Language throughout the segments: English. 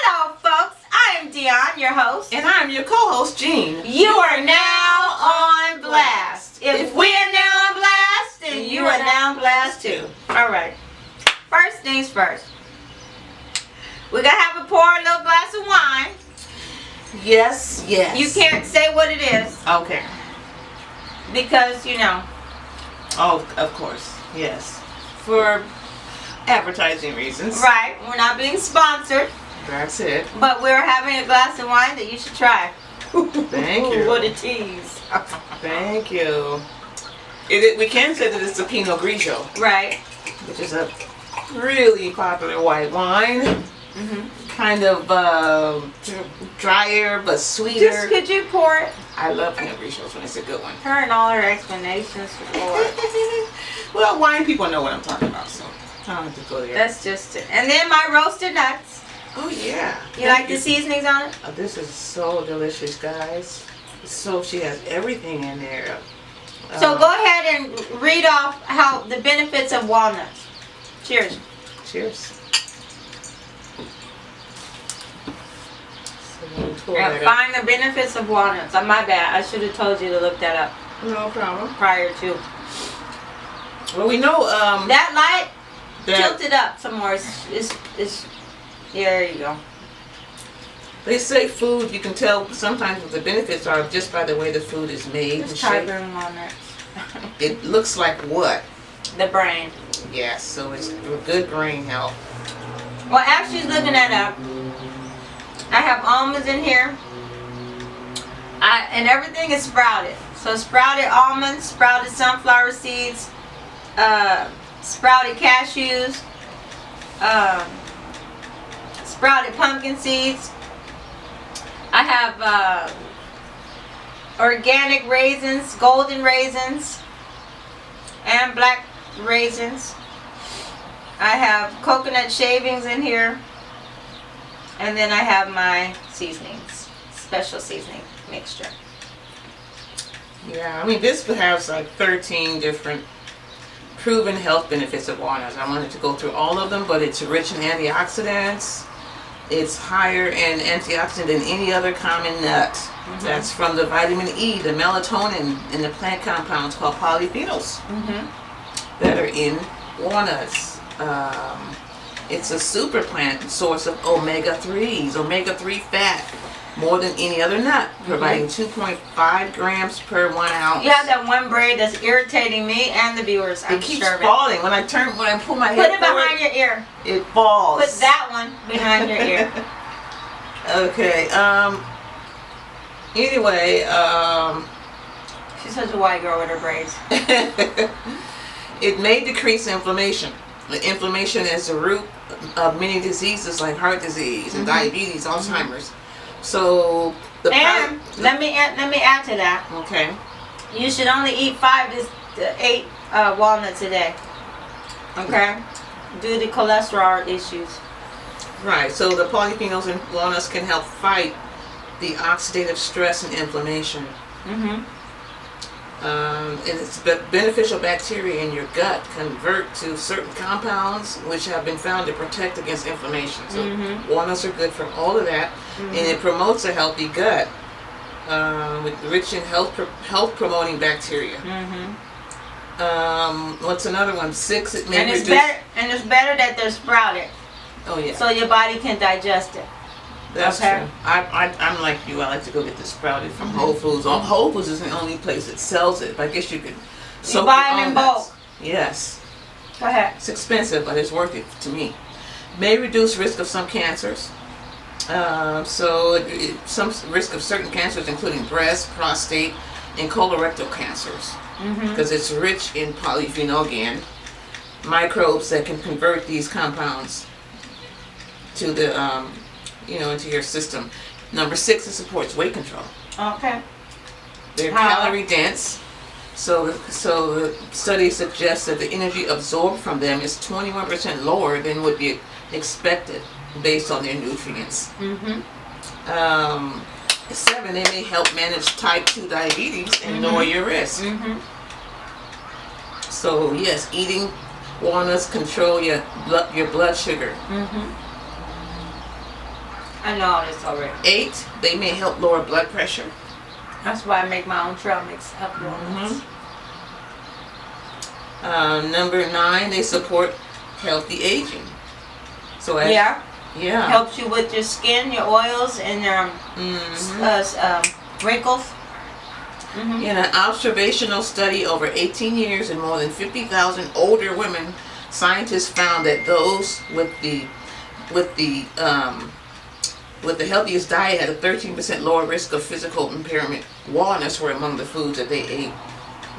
Hello, folks. I am Dion, your host. And I'm your co-host, Jean. You are now on blast. If we are now on blast, then you are now on blast too. Alright. First things first. We're going to have a pour a little glass of wine. Yes. You can't say what it is. Okay. Because, you know. Oh, of course. Yes. For advertising reasons. Right. We're not being sponsored. That's it. But we're having a glass of wine that you should try. Thank you. What a tease. Thank you. We can say that it's a Pinot Grigio. Right. Which is a really popular white wine. Mm-hmm. Kind of drier but sweeter. Just could you pour it? I love Pinot Grigios when it's a good one. Her and all her explanations for it. Well, wine people know what I'm talking about, so I don't have to go there. That's just it. And then my roasted nuts. Oh yeah. You like the seasonings on it? Oh, this is so delicious, guys. So she has everything in there. So go ahead and read off how the benefits of walnuts. Cheers. Cheers. Find the benefits of walnuts. My bad. I should have told you to look that up. No problem. Prior to. Well, we know that light tilted up some more. It's there you go. They say food, you can tell sometimes what the benefits are just by the way the food is made. It's tiger walnuts. It looks like what? The brain. Yes, so it's good brain health. Well, as she's looking that up, I have almonds in here. And everything is sprouted. So sprouted almonds, sprouted sunflower seeds, sprouted cashews, sprouted pumpkin seeds. I have organic raisins, golden raisins, and black raisins. I have coconut shavings in here. And then I have my seasonings, special seasoning mixture. Yeah, I mean, this has like 13 different proven health benefits of walnuts. I wanted to go through all of them, but it's rich in antioxidants. It's higher in antioxidant than any other common nut. Mm-hmm. That's from the vitamin E, the melatonin, and the plant compounds called polyphenols that are in walnuts. It's a super plant source of omega-3s, omega-3 fat, more than any other nut, providing 2.5 grams per 1 ounce. You have that one braid that's irritating me and the viewers. It keeps falling. When I pull my head forward, put it behind your ear. It falls. Put that one behind your ear. Okay. Anyway. She's such a white girl with her braids. It may decrease inflammation. The inflammation is the root of many diseases like heart disease and diabetes, Alzheimer's. So let me add to that. Okay. You should only eat 5 to 8 walnuts a day. Okay, due to cholesterol issues. Right. So the polyphenols in walnuts can help fight the oxidative stress and inflammation. And it's beneficial bacteria in your gut convert to certain compounds which have been found to protect against inflammation. So walnuts are good for all of that, and it promotes a healthy gut, with rich in health promoting bacteria. What's another one? 6. It may reduce. It's better that they're sprouted. Oh yeah. So your body can digest it. That's true. I'm like you. I like to go get this sprouted from Whole Foods. Whole Foods is the only place that sells it. But I guess you could. You buy them in bulk. Yes. Go ahead. It's expensive, but it's worth it to me. May reduce risk of some cancers. Some risk of certain cancers, including breast, prostate, and colorectal cancers, because it's rich in polyphenol again, microbes that can convert these compounds to the into your system. Number 6, it supports weight control. Okay. They're calorie dense, so the study suggests that the energy absorbed from them is 21% lower than would be expected based on their nutrients. 7, they may help manage type 2 diabetes and lower your risk. So yes, eating walnuts control your blood sugar. I know all this already. 8, they may help lower blood pressure. That's why I make my own trail mix up. Number 9, they support healthy aging. So as, Yeah. yeah. Helps you with your skin, your oils, and your wrinkles. In an observational study over 18 years and more than 50,000 older women, scientists found that those with the healthiest diet had a 13% lower risk of physical impairment. Walnuts were among the foods that they ate.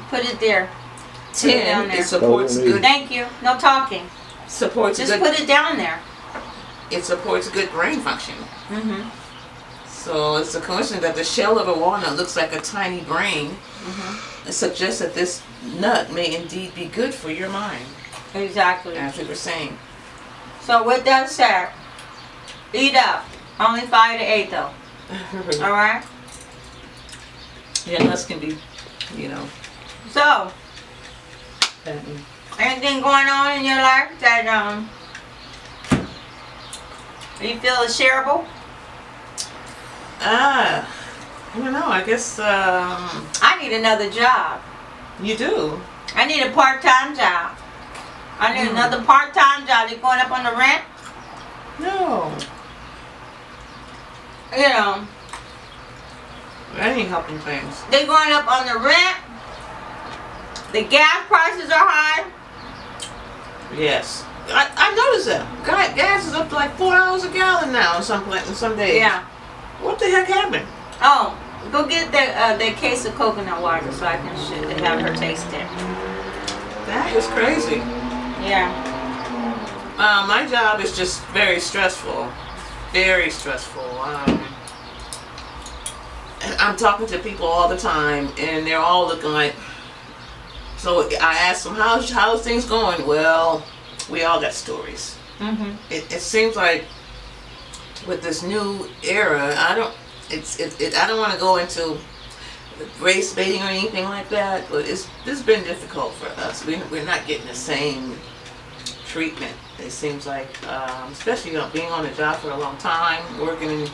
Put it there. Put it down 10, there. it supports good. Thank you. No talking. Supports Just good. put it down there. It supports good brain function. So it's a coincidence that the shell of a walnut looks like a tiny brain. It suggests that this nut may indeed be good for your mind, Exactly. as we were saying. So with that said, eat up. Only 5 to 8 though. All right. Yeah, nuts can be, So, anything going on in your life that you feel is shareable? I don't know. I guess I need another job. you do. I need a part-time job. I need another part-time job. They're going up on the rent. No, You know, I need helping things. they're going up on the rent. The gas prices are high. Yes, I noticed that. Gas is up to like $4 a gallon now in some days. Yeah. What the heck happened? Oh, go get the case of coconut water so I can have her taste it. That is crazy. Yeah. My job is just very stressful. Very stressful. I'm talking to people all the time, and they're all looking like. So I asked them, how's things going? Well, we all got stories. It seems like with this new era, I don't want to go into race baiting or anything like that, but it's been difficult for us. We're not getting the same treatment. It seems like, especially being on a job for a long time, working, and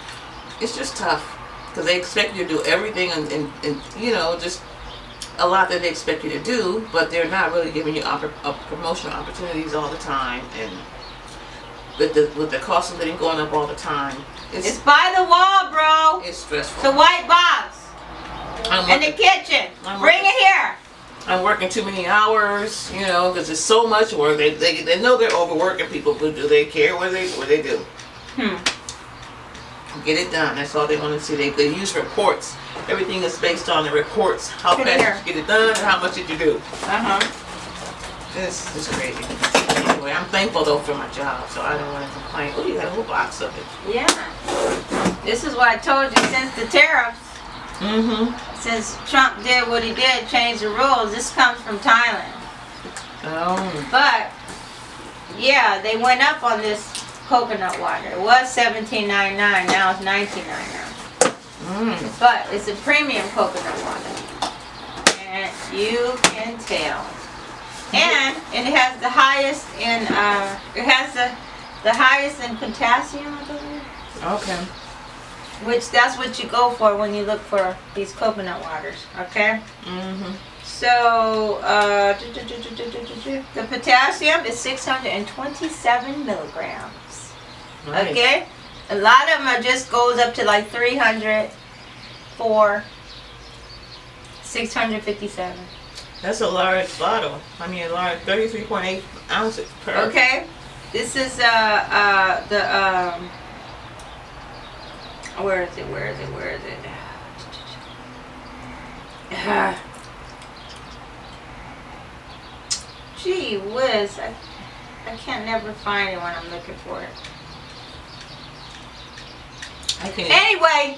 it's just tough because they expect you to do everything and just a lot that they expect you to do, but they're not really giving you promotional opportunities all the time, and with the cost of living going up all the time, It's by the wall, bro. it's stressful. The white box I'm in the working, kitchen. Bring it here. I'm working too many hours, because it's so much work. They know they're overworking people, but do they care what they do? Get it done. That's all they want to see. They use reports. Everything is based on the reports. How Come fast here. did you get it done, and how much did you do? This is crazy. Anyway, I'm thankful though for my job, so I don't want to complain. Oh, you got a whole box of it. Yeah. This is what I told you since the tariffs. Since Trump did what he did, changed the rules, this comes from Thailand. Oh. But, yeah, they went up on this coconut water. It was $17.99, now it's $19.99. But it's a premium coconut water. And you can tell. And it has the highest in the highest in potassium, I believe. Okay. Which that's what you go for when you look for these coconut waters, okay? So the potassium is 627 milligrams. Nice. Okay? A lot of them just goes up to like 300, 657. That's a large bottle. I mean, a large 33.8 ounces per. Okay? This is where is it? Gee whiz, I can't never find it when I'm looking for it. I can. Anyway,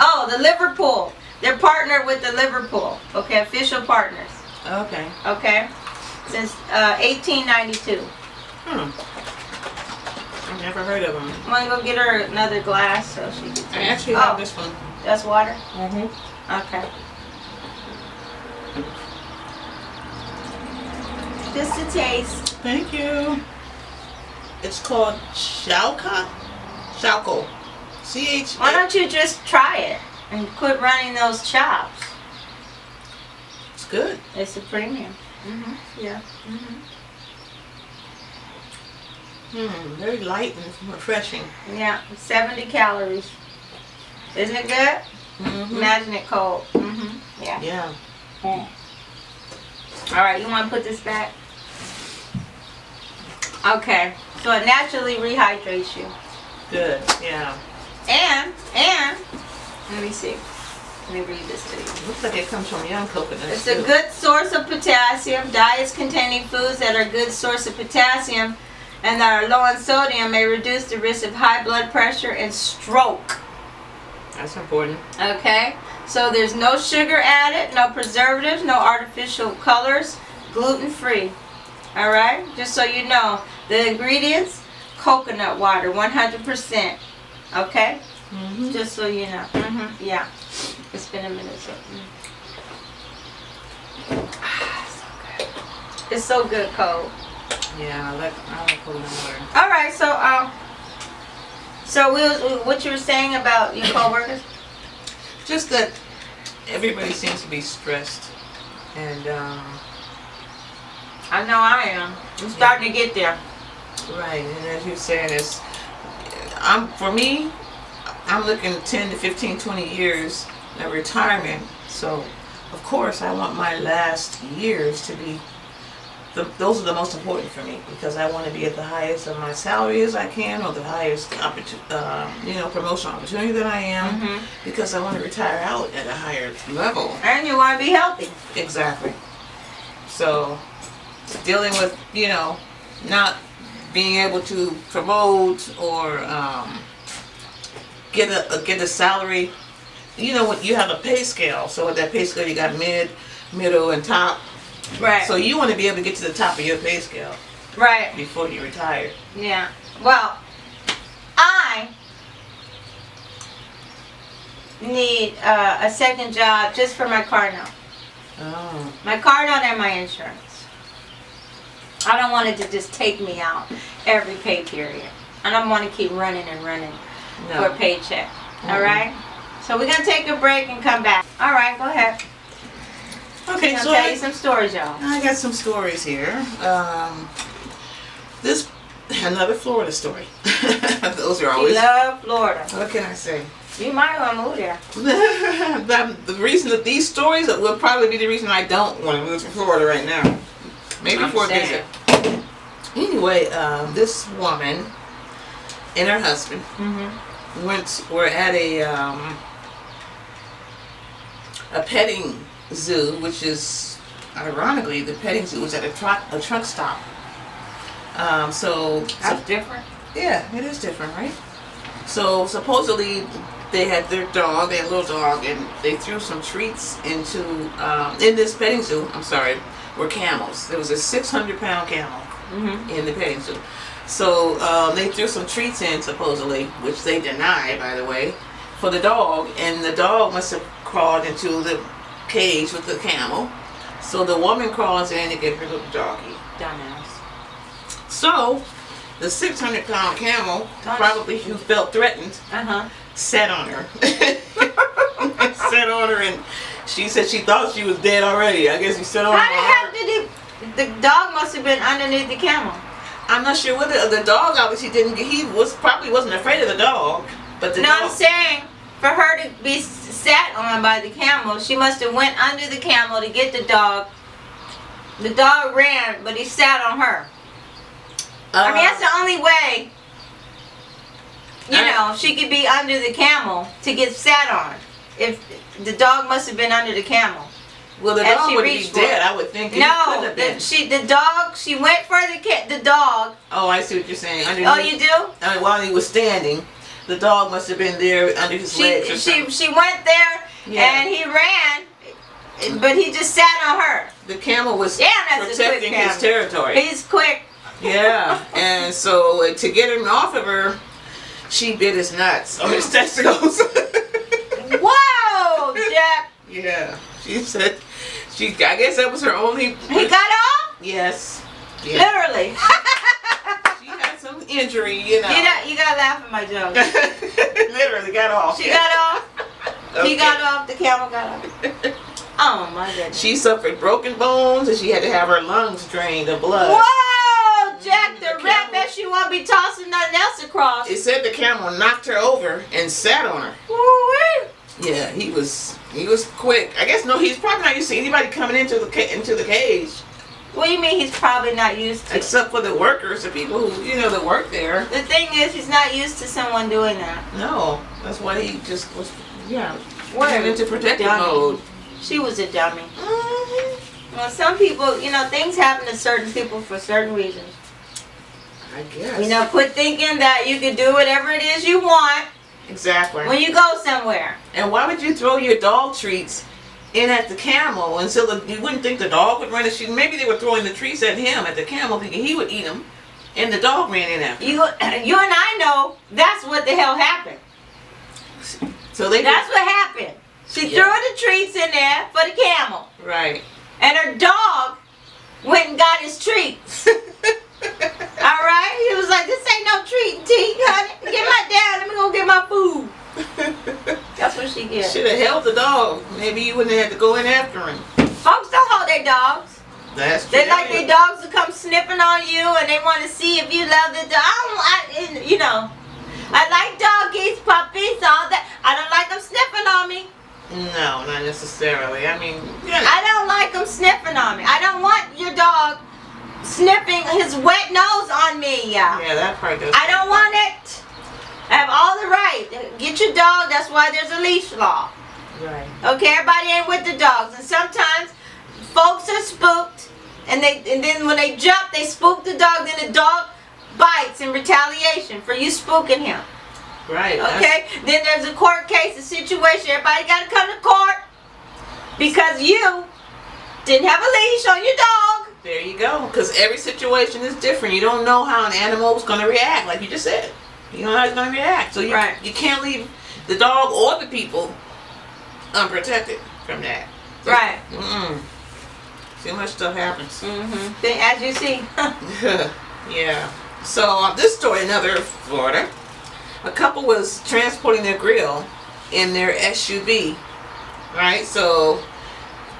oh, the Liverpool. They're partnered with the Liverpool. Okay, official partners. Okay. Okay, since 1892. I've never heard of them. I'm gonna go get her another glass so she can. I actually have this one. That's water. Mm-hmm. Okay. Just a taste. Thank you. It's called Shalco. CH. Why don't you just try it and quit running those chops? It's good. It's a premium. Yeah. Very light and refreshing. Yeah. 70 calories. Isn't it good? Imagine it cold. Yeah. Yeah. All right. You want to put this back? Okay. So it naturally rehydrates you. Good. Yeah. And let me see. Let me read this to you. Looks like it comes from young coconuts. It's a good source of potassium. Diets containing foods that are a good source of potassium and that are low in sodium may reduce the risk of high blood pressure and stroke. That's important. Okay? So there's no sugar added, no preservatives, no artificial colors, gluten-free. All right? Just so you know, the ingredients, coconut water, 100%. Okay? Just so you know. Yeah. It's been a minute. So. So good. It's so good, cold. Yeah, I like coconut water. All right, so what you were saying about your coworkers? Just that everybody seems to be stressed, and I know I am. I'm starting to get there. right. And as you're saying, for me, I'm looking 10 to 15, 20 years of retirement. So, of course, I want my last years to be. Those are the most important for me because I want to be at the highest of my salary as I can, or the highest promotional opportunity that I am, because I want to retire out at a higher level. And you want to be healthy. Exactly. So, dealing with not being able to promote or get a salary. When you have a pay scale, so with that pay scale you got mid, middle, and top. Right. So you want to be able to get to the top of your pay scale. Right. Before you retire. Yeah. Well, I need a second job just for my car note. Oh. My car note and my insurance. I don't want it to just take me out every pay period. I don't want to keep running for a paycheck. All right? So we're going to take a break and come back. All right, go ahead. Okay, I'm so tell you some stories, y'all. I got some stories here. This another Florida story. Those are always. You love Florida. What can I say? You might want to move there. The reason that these stories will probably be the reason I don't want to move to Florida right now. Maybe for a visit. Anyway, this woman and her husband were at a petting zoo, which is ironically the petting zoo was at a truck stop. So That's different. Yeah, it is different, right? So supposedly they had their dog, they had a little dog, and they threw some treats into in this petting zoo. I'm sorry, were camels. There was a 600-pound camel in the petting zoo. So they threw some treats in supposedly, which they deny, by the way, for the dog, and the dog must have crawled into the cage with the camel. So the woman crawls in to get her little doggy. Dumbass. So the 600-pound camel, probably who felt threatened, sat on her. Sat on her, and she said she thought she was dead already. I guess he sat on her. How the hell did the dog must have been underneath the camel? I'm not sure whether the dog obviously didn't. He probably wasn't afraid of the dog, but the dog. I'm saying for her to be sat on by the camel, she must have went under the camel to get the dog. The dog ran, but he sat on her. I mean, that's the only way, she could be under the camel to get sat on. If the dog must have been under the camel. Well, the dog would be dead. I would think. No, the dog. She went for the dog. Oh, I see what you're saying. Underneath, oh, you do? While he was standing, the dog must have been there under his legs. She went there, and he ran, but he just sat on her. The camel was protecting his territory. He's quick. Yeah, and so to get him off of her, she bit his nuts or his testicles. Whoa, Jack. Yeah, she said I guess that was her only. He got off? Yes. Literally. She had some injury, you know. You gotta laugh at my joke. Literally got off. She got off. Okay. He got off. The camel got off. Oh my goodness. She suffered broken bones and she had to have her lungs drained of blood. Whoa, Jack the The Rat. camel- Bet she won't be tossing nothing else across. It said the camel knocked her over and sat on her. Woo-wee. Yeah, he was quick. I guess no, he's probably not used to anybody coming into the cage, What do you mean he's probably not used to? except for the workers, the people who that work there. The thing is, he's not used to someone doing that. No, that's why he just was. Yeah, What went a into protective dummy. mode. She was a dummy. Mhm. Well, some people, things happen to certain people for certain reasons. I guess. Quit thinking that you can do whatever it is you want Exactly. when you go somewhere. And why would you throw your dog treats in at the camel and so you wouldn't think the dog would run it? Maybe they were throwing the treats at him, at the camel, thinking he would eat them, and the dog ran in after. You and I know that's what the hell happened. So they That's what happened. She Yeah. threw the treats in there for the camel. right. And her dog went and got his treats. Alright? He was like, this ain't no treat, T, honey. Get my dad, let me go get my food. That's what she gets. Should have held the dog. Maybe you wouldn't have had to go in after him. Folks don't hold their dogs. That's true. They like their dogs to come sniffing on you and they want to see if you love the dog. I like doggies, puppies, all that. I don't like them sniffing on me. No, not necessarily. I mean, I don't like them sniffing on me. I don't want your dog sniffing his wet nose on me. yeah, that part does. I don't want it. I have all the right. Get your dog. That's why there's a leash law. Right. Okay, everybody ain't with the dogs, and sometimes folks are spooked, and then when they jump, they spook the dog. Then the dog bites in retaliation for you spooking him. Right. Okay, then there's a court case, a situation. Everybody got to come to court because you didn't have a leash on your dog. There you go. Because every situation is different. You don't know how an animal is going to react, like you just said. You don't know how it's going to react. So you can't leave the dog or the people unprotected from that. Right. Too much stuff happens. Then, as you see. Yeah. So this story, another Florida. A couple was transporting their grill in their SUV. Right. So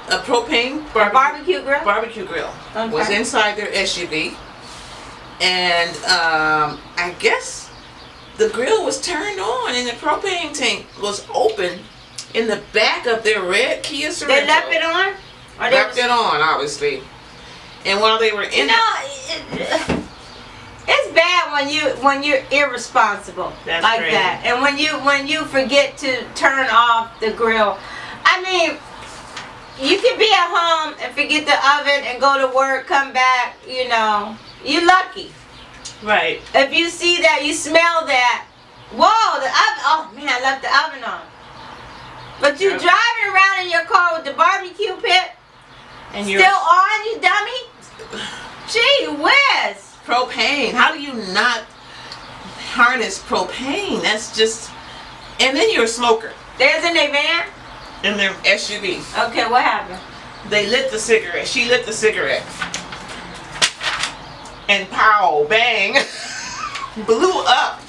a propane Barbecue grill. barbecue grill Okay. was inside their SUV, and I guess the grill was turned on and the propane tank was open in the back of their red Kia Sorento. They left it on. Or they Left it on, obviously. And while they were in it's bad when you're irresponsible That's like crazy. that, and when you forget to turn off the grill. I mean, you can be at home and forget the oven and go to work, come back. You're lucky. right. If you see that, you smell that. Whoa, the oven! Oh man, I left the oven on. But you Yep. driving around in your car with the barbecue pit And still on, you dummy. Gee whiz. propane. How do you not harness propane? That's just. And then you're a smoker There's in their van. in their SUV. Okay, what happened? They lit the cigarette. She lit the cigarette. And pow, bang, blew up.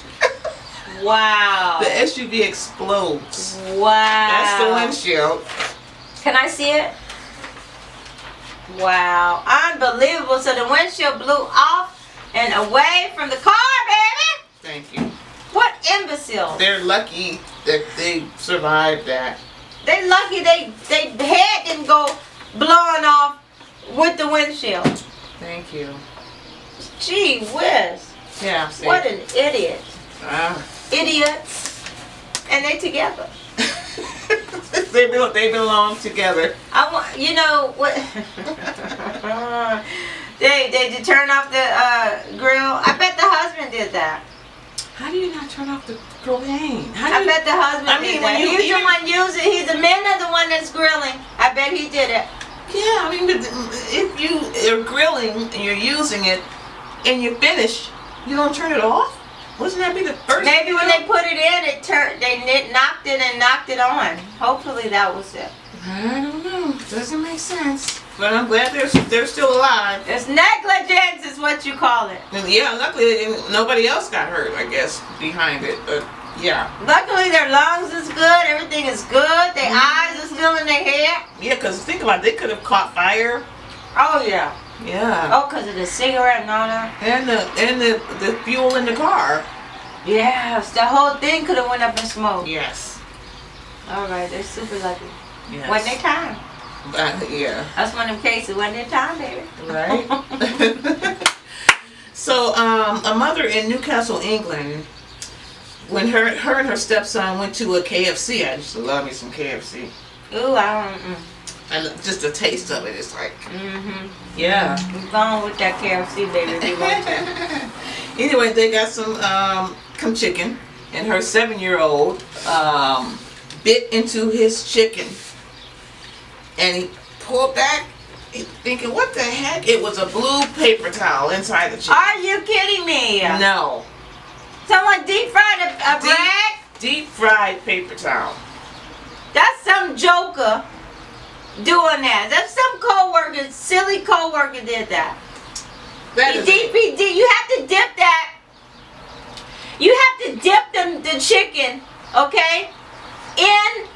Wow. The SUV explodes. Wow. That's the windshield. Can I see it? Wow. Unbelievable. So the windshield blew off and away from the car, baby. Thank you. What imbeciles. They're lucky that they survived that. They lucky they head didn't go blowing off with the windshield. Thank you. Gee whiz. Yeah. See. What an idiot. Ah. Idiots. And they together. they belong together. I want, what? They turn off the grill. I bet the husband did that. How do you not turn off the propane? How do I you, bet the husband I mean, did when that. you He's even- the one using. He's the man of the one that's grilling. I bet he did it. Yeah, I mean, but if you're grilling and you're using it and you finish, you don't turn it off? Wouldn't that be the first? Maybe when thing? they put it in, they knocked it on. Hopefully that was it. I don't know. Doesn't make sense. but I'm glad they're still alive. It's negligence is what you call it. And yeah, luckily nobody else got hurt, I guess, behind it. But yeah. Luckily their lungs is good, everything is good, their eyes are still in their head. Yeah, because think about it, they could have caught fire. Oh yeah. Yeah. Oh, because of the cigarette and all that. And the fuel in the car. Yes, the whole thing could have went up in smoke. Yes. All right, they're super lucky. Yes. Wasn't their time. Yeah. That's one of them cases. Wasn't their time, baby. Right. So, a mother in Newcastle, England, when her and her stepson went to a KFC, I used to love me some KFC. Ooh, I don't. And just the taste of it is like, Mm-hmm. yeah. We're going with that KFC, baby, if you want to. Anyway, they got some chicken, and her 7-year-old bit into his chicken, and he pulled back, thinking, "What the heck?" It was a blue paper towel inside the chicken. Are you kidding me? No, Someone deep fried a bread? deep fried paper towel. That's some joker doing that. That's some coworker, silly coworker did that. That is it. You have to dip that. You have to dip the chicken, okay, in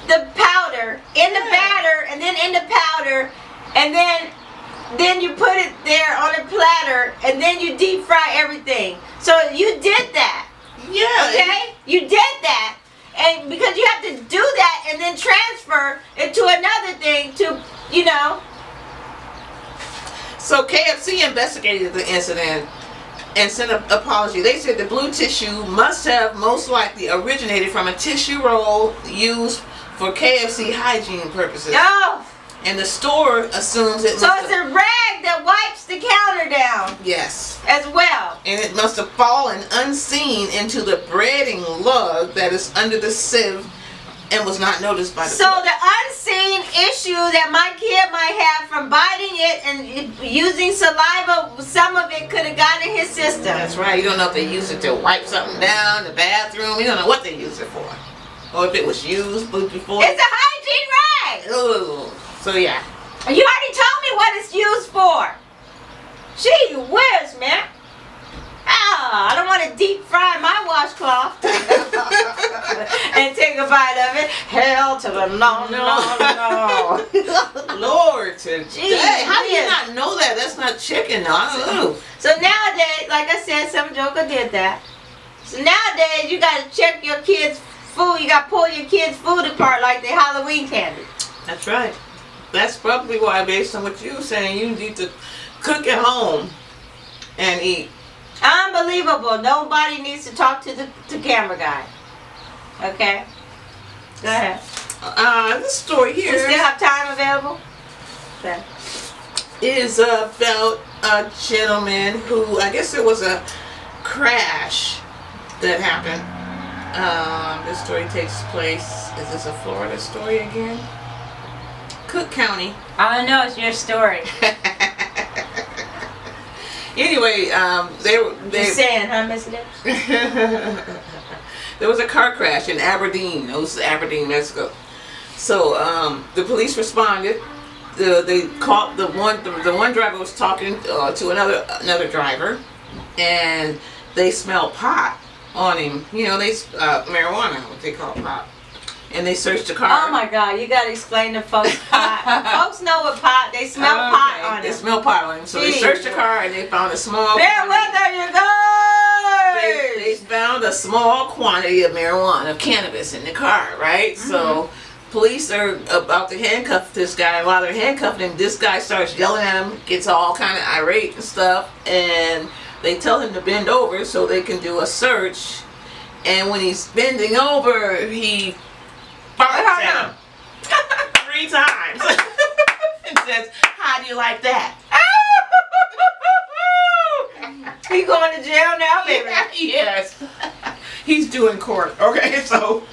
the powder, in the batter, and then in the powder, and then you put it there on a platter, and then you deep fry everything. So you did that. Yeah. Okay? You did that. And because you have to do that and then transfer it to another thing to, you know. So KFC investigated the incident and sent an apology. They said the blue tissue must have most likely originated from a tissue roll used for KFC hygiene purposes. No. And the store assumes it So must it's have, a rag that wipes the counter down yes. as well. And it must have fallen unseen into the breading lug that is under the sieve and was not noticed by the So cook. the unseen issue that my kid might have from biting it and using saliva, some of it could have gotten in his system. That's right. You don't know if they used it to wipe something down, the bathroom. You don't know what they used it for. Or if it was used before. It's a hygiene rag. Ooh. So yeah. You already told me what it's used for. Gee whiz, man. Ah, I don't want to deep fry my washcloth and take a bite of it. Hell to the no, no, no. Lord, today. Jeez, How do you yeah. not know that? That's not chicken. No, I don't know. So nowadays, like I said, some joker did that. So nowadays, you got to check your kids' food. You got to pull your kids' food apart like they Halloween candy. That's right. That's probably why, based on what you were saying, you need to cook at home and eat. Unbelievable. Nobody needs to talk to the camera guy. Okay? Go ahead. This story You here still have time available? Okay. is about a gentleman who, I guess it was a crash that happened. This story takes place, is this a Florida story again? Cook County. I don't know. It's your story. Anyway, Just saying, huh, Miss Lips? there was a car crash in Aberdeen. It was Aberdeen, Mexico. So the police responded. They caught the one driver was talking to another driver, and they smelled pot on him. You know, they marijuana, what they call pot. And they searched the car. Oh my God! You gotta explain to folks pot. Folks know what pot. They smell pot on They him. smell pot on him. So they Jeez. searched the car and they found a small. There, well, there you go. They found a small quantity of marijuana, of cannabis in the car, right? Mm-hmm. So police are about to handcuff this guy. And while they're handcuffing him, this guy starts yelling at him, gets all kind of irate and stuff, and they tell him to bend over so they can do a search. And when he's bending over, he farts at him 3 times and says, "How do you like that?" He going to jail now, baby. Yes. He's doing court. Okay, so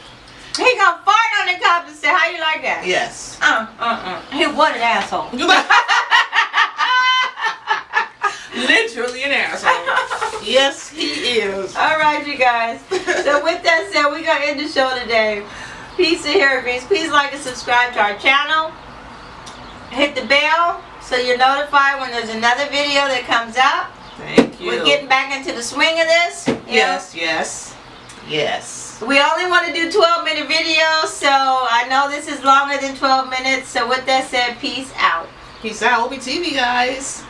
He gonna fart on the cop and say, "How you like that?" yes. He what an asshole. Literally an asshole. Yes, he is. All right, you guys. So with that said, we're gonna end the show today. Peace and hair grease. Please like and subscribe to our channel. hit the bell so you're notified when there's another video that comes out. Thank you. We're getting back into the swing of this. you know. Yes. We only want to do 12-minute videos, so I know this is longer than 12 minutes. So with that said, peace out. Peace out, OBTV guys.